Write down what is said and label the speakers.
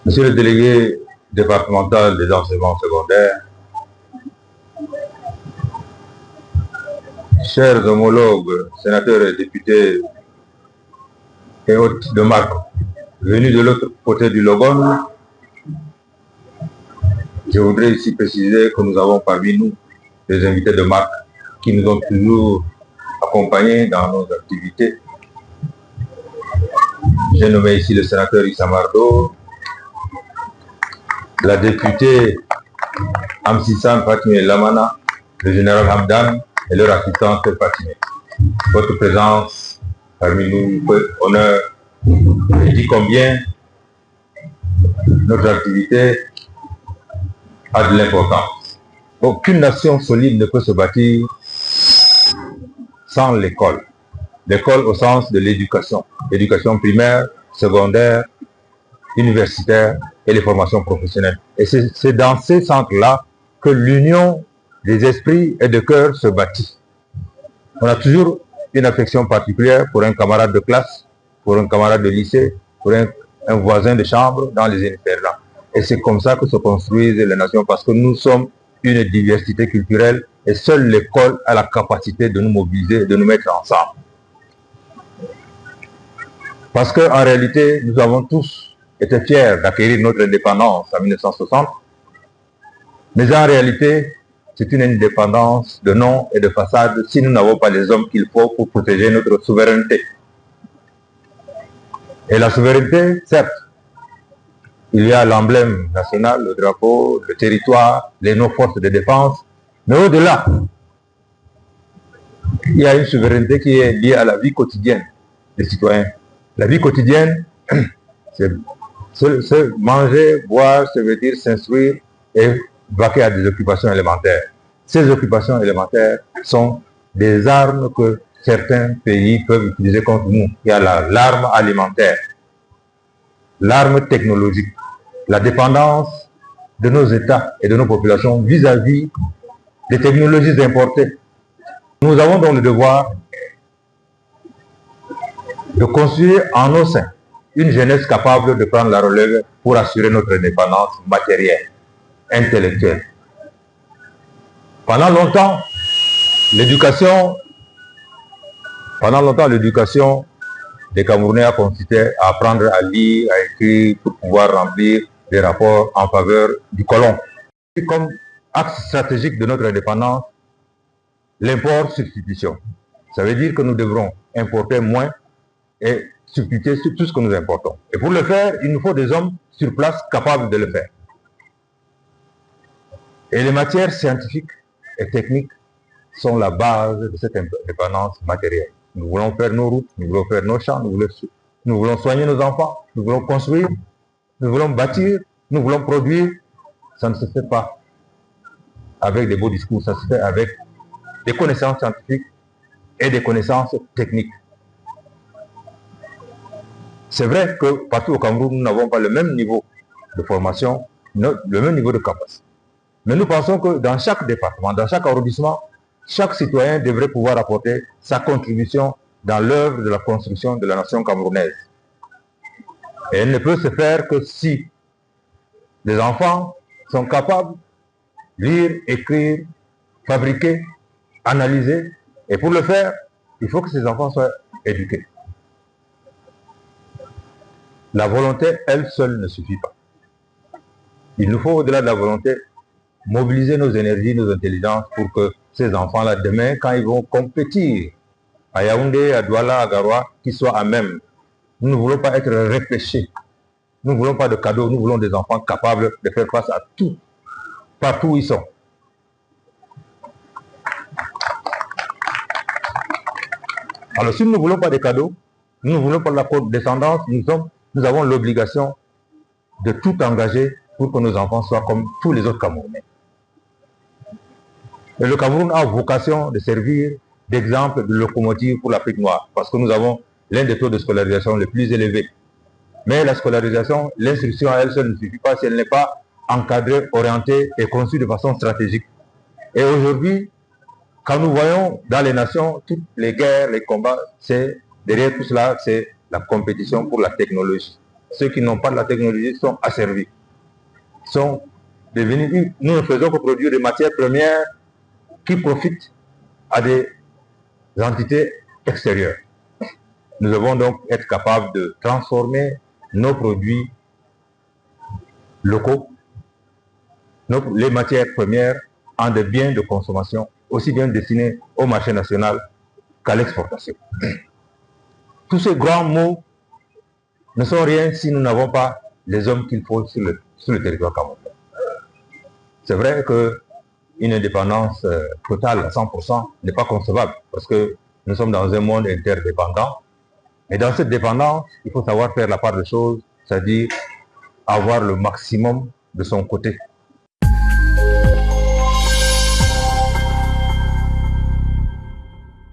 Speaker 1: Monsieur le délégué départemental des enseignements secondaires, chers homologues, sénateurs et députés et hôtes de marque, venus de l'autre côté du Logone, je voudrais ici préciser que nous avons parmi nous des invités de marque qui nous ont toujours accompagnés dans nos activités. J'ai nommé ici le sénateur Issa Mardo, la députée Amsissan Fatime Lamana, le général Hamdan et leur assistante Fatime. Votre présence parmi nous fait honneur et dit combien notre activité a de l'importance. Aucune nation solide ne peut se bâtir sans l'école. L'école au sens de l'éducation. L'éducation primaire, secondaire, universitaire et les formations professionnelles. Et c'est dans ces centres-là que l'union des esprits et de cœurs se bâtit. On a toujours une affection particulière pour un camarade de classe, pour un camarade de lycée, pour un voisin de chambre dans les internats. Et c'est comme ça que se construisent les nations, parce que nous sommes une diversité culturelle et seule l'école a la capacité de nous mobiliser, de nous mettre ensemble. Parce qu'en réalité, nous avons tous été fiers d'acquérir notre indépendance en 1960, mais en réalité, c'est une indépendance de nom et de façade si nous n'avons pas les hommes qu'il faut pour protéger notre souveraineté. Et la souveraineté, certes, il y a l'emblème national, le drapeau, le territoire, nos forces de défense, mais au-delà, il y a une souveraineté qui est liée à la vie quotidienne des citoyens. La vie quotidienne, c'est se manger, boire, se vêtir, s'instruire et vaquer à des occupations élémentaires. Ces occupations élémentaires sont des armes que certains pays peuvent utiliser contre nous. Il y a l'arme alimentaire, l'arme technologique, la dépendance de nos États et de nos populations vis-à-vis des technologies importées. Nous avons donc le devoir de construire en nos seins une jeunesse capable de prendre la relève pour assurer notre indépendance matérielle, intellectuelle. Pendant longtemps, l'éducation des Camerounais a consisté à apprendre à lire, à écrire pour pouvoir remplir des rapports en faveur du colon. Et comme axe stratégique de notre indépendance, l'import-substitution. Ça veut dire que nous devrons importer moins et substituer sur tout ce que nous importons. Et pour le faire, il nous faut des hommes sur place capables de le faire. Et les matières scientifiques et techniques sont la base de cette indépendance matérielle. Nous voulons faire nos routes, nous voulons faire nos champs, nous voulons soigner nos enfants, nous voulons construire, nous voulons bâtir, nous voulons produire. Ça ne se fait pas avec des beaux discours, ça se fait avec des connaissances scientifiques et des connaissances techniques. C'est vrai que partout au Cameroun, nous n'avons pas le même niveau de formation, le même niveau de capacité. Mais nous pensons que dans chaque département, dans chaque arrondissement, chaque citoyen devrait pouvoir apporter sa contribution dans l'œuvre de la construction de la nation camerounaise. Et elle ne peut se faire que si les enfants sont capables de lire, écrire, fabriquer, analyser. Et pour le faire, il faut que ces enfants soient éduqués. La volonté, elle seule, ne suffit pas. Il nous faut, au-delà de la volonté, mobiliser nos énergies, nos intelligences pour que ces enfants-là, demain, quand ils vont compétir à Yaoundé, à Douala, à Garoua, qu'ils soient à même. Nous ne voulons pas être réfléchis. Nous ne voulons pas de cadeaux. Nous voulons des enfants capables de faire face à tout, partout où ils sont. Alors, si nous ne voulons pas de cadeaux, nous ne voulons pas de la condescendance, nous avons l'obligation de tout engager pour que nos enfants soient comme tous les autres Camerounais. Et le Cameroun a vocation de servir d'exemple de locomotive pour l'Afrique noire, parce que nous avons l'un des taux de scolarisation les plus élevés. Mais la scolarisation, l'instruction à elle seule ne suffit pas si elle n'est pas encadrée, orientée et conçue de façon stratégique. Et aujourd'hui, quand nous voyons dans les nations toutes les guerres, les combats, derrière tout cela, c'est la compétition pour la technologie. ceux qui n'ont pas de la technologie sont asservis. Sont devenus, nous ne faisons que produire des matières premières qui profitent à des entités extérieures. Nous devons donc être capables de transformer nos produits locaux, les matières premières, en des biens de consommation, aussi bien destinés au marché national qu'à l'exportation. Tous ces grands mots ne sont rien si nous n'avons pas les hommes qu'il faut sur le territoire camerounais. C'est vrai qu'une indépendance totale à 100% n'est pas concevable, parce que nous sommes dans un monde interdépendant. Et dans cette dépendance, il faut savoir faire la part des choses, c'est-à-dire avoir le maximum de son côté.